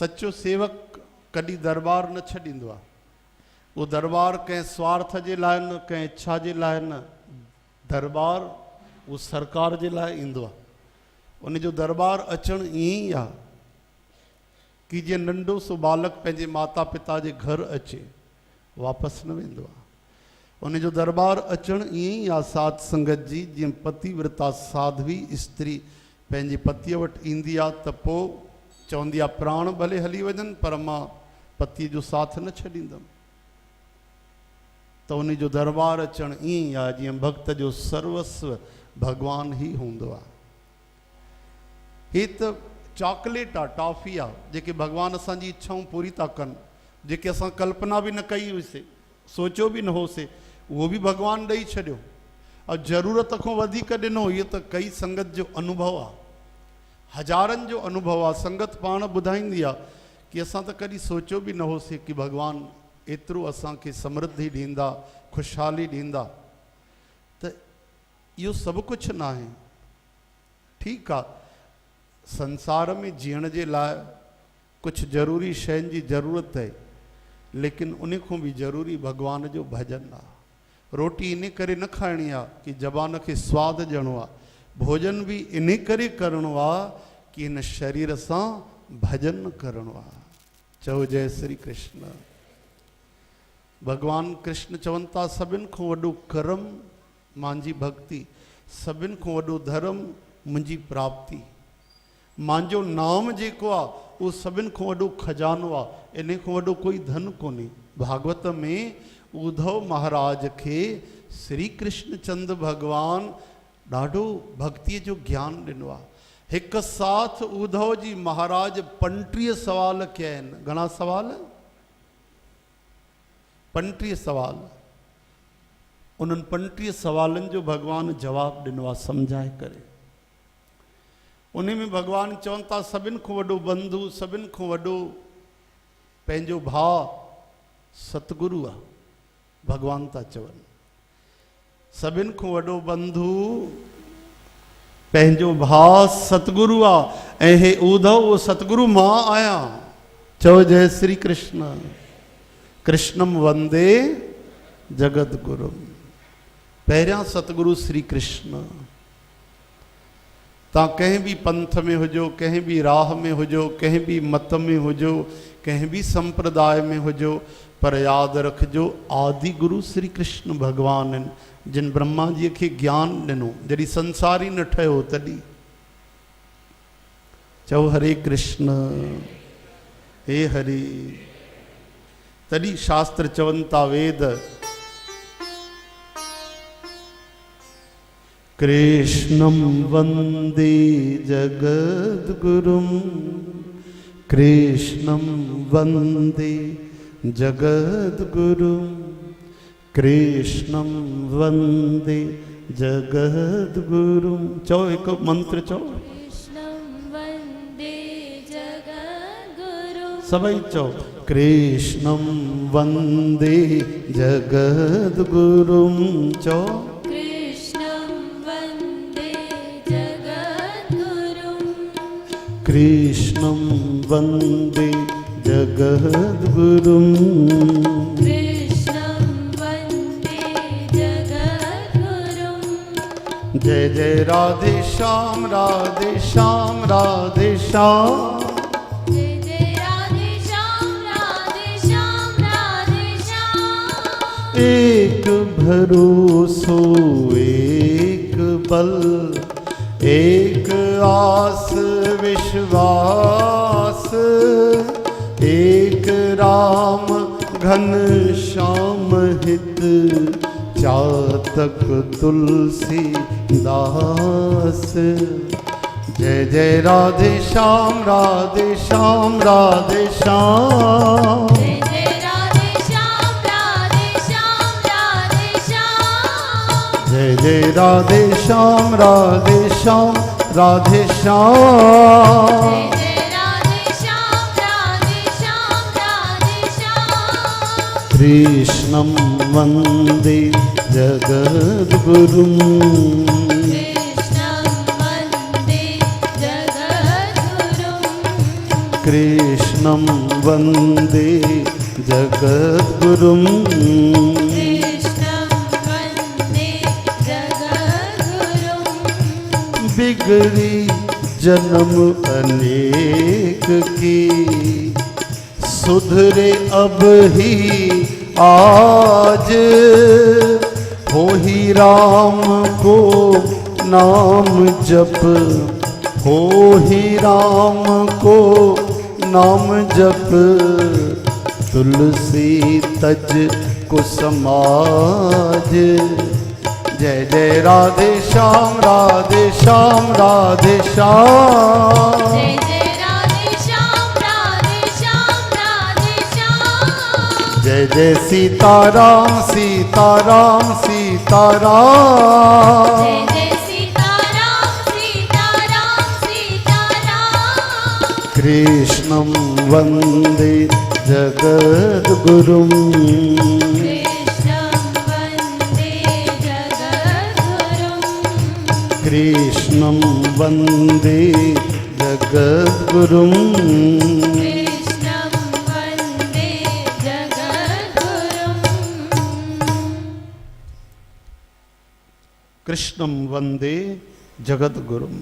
सच्चो सेवक कॾहिं दरबार न छॾींदो आहे। वो दरबार कंहिं स्वार्थ जे लाइ न, कंहिं इच्छा जे लाइ न, दरबार वो सरकार जे लाइ ईंदो आहे। उन जो दरबार अचणु ईअं ई आहे कि जीअं नंढो सो बालक पंहिंजे माता पिता जे घर अचे वापसि न वेंदो आहे। उन जो दरबार अचणु ईअं ई आहे साध संगत जी, जीअं पतिव्रता साध्वी स्त्री पंहिंजे पतीअ वटि ईंदी आहे त पोइ चवंदी आहे प्राण भले हली वञनि पर मां पतीअ जो साथ न छॾींदमि। त उन जो दरबार अचणु ईअं ई आहे जीअं भक्त जो सर्वस्व भगवान ई हूंदो आहे। ही त चॉकलेट आहे, टॉफ़ी आहे, जेके भगवान असांजी इच्छाऊं पूरी था कनि, जेके असां कल्पना बि न कई हुईसीं, सोचियो बि न होसीं, उहो बि भगवान ॾेई छॾियो। और ज़रूरत खां वधीक ॾिनो। इहो त कई संगत जो अनुभव आहे, हज़ारनि जो अनुभव आहे। संगत पाण ॿुधाईंदी आहे कि असां त कॾहिं सोचियो बि न होसीं कि भगवान एतिरो असांखे समृद्धि ॾींदा, ख़ुशहाली ॾींदा। त इहो सभु कुझु न आहे। ठीकु आहे, संसार में जीअण जे लाइ कुझु ज़रूरी शयुनि जी ज़रूरत आहे, लेकिन उन खां बि ज़रूरी भगवान जो भॼन आहे। रोटी इन करे न खाइणी आहे कि ज़बान खे सवादु ॾियणो आहे, भोजन बि इन करे करिणो आहे कि इन शरीर सां भॼन करिणो आहे। चओ जय श्री कृष्ण। भगवान कृष्ण चवनि था सभिनि खां वॾो कर्म मुंहिंजी भक्ति, सभिनि खां वॾो धर्म मुंहिंजी प्राप्ति। मुंहिंजो नाम जेको आहे उहो सभिनि खां वॾो खजानो आहे, इन खां वॾो कोई धन कोन्हे। भागवत में उद्धव महाराज खे श्री कृष्ण चंद्र भगवान ॾाढो भक्तीअ जो ज्ञान ॾिनो आहे। हिकु साथ उद्धव जी महाराज 35 सवाल कया आहिनि। घणा सवाल? 35 सवाल। उन्हनि 35 सवालनि जो भगवान जवाबु ॾिनो आहे सम्झाए करे। उन में भगवान चवनि था सभिनि खां वॾो बंधु, सभिनि खां वॾो पंहिंजो भाउ सतगुरु आहे। भगवान था चवनि सभिनि खां वॾो बंधु पंहिंजो भाउ सतगुरु आहे। ऐं हे उद्धव वो सतगुरु मां आहियां। चओ जय श्री कृष्ण। कृष्णम वंदे जगत गुरु। पहिरियां सतगुरु श्री कृष्ण। तव्हां कंहिं बि पंथ में हुजो, कंहिं बि राह में हुजो, कंहिं बि मत में हुजो, कंहिं बि संप्रदाय में हुजो, पर यादि रखिजो आदि गुरु श्री कृष्ण भगवान आहिनि, जिन ब्रह्मा जी खे ज्ञान ॾिनो जॾहिं संसार ई न ठहियो तॾहिं। चओ हरे कृष्ण हे हरि। तॾहिं शास्त्र चवनि था वेद कृष्णं वंदे जगद्गुरुं, कृष्णं वंदे जगद्गुरुं, कृष्णं वंदे जगद्गुरुं। चो एक मंत्र चो। कृष्णं वंदे जगद्गुरुं। सभई चो कृष्णं वंदे जगद्गुरुं। चो कृष्णं वंदे जगद्गुरुं। कृष्णं वंदे जगद्गुरुं। जय जय राधे श्याम, राधे श्याम, राधे श्याम। जय जय राधे श्याम, राधे श्याम, राधे श्याम। एक भरोसो एक बल, एक आस विश्वास, एक राम घन श्याम हित, चातक तुलसी दास। जय जय राधे श्याम, राधे श्याम, राधे श्याम। जय जय राधे श्याम, राधे श्याम, राधे श्याम। जय जय राधे श्याम, राधे श्याम, राधे श्याम। जय जय राधे श्याम, राधे श्याम, राधे श्याम। कृष्णं वंदे जगद्गुरुं। कृष्णं वंदे जगद्गुरुं। कृष्णं वन्दे जगद्गुरुं कृष्णं वन्दे जगद्गुरुं बिगड़ी जन्म अनेक की सुधरे अब ही आज हो ही राम को नाम जप हो ही राम को नाम जप तुलसी तज कुसमाज जय जय राधे श्याम राधे श्याम राधे श्याम जय जय राधे श्याम राधे श्याम राधे श्याम जय जय सीताराम सीताराम सीताराम जय जय सीताराम सीताराम सीताराम कृष्णं वन्दे जगद्गुरुं कृष्णं वन्दे जगद्गुरुं कृष्णं वन्दे जगद्गुरुं कृष्णं वन्दे जगद्गुरुं कृष्णं वन्दे जगद्गुरुं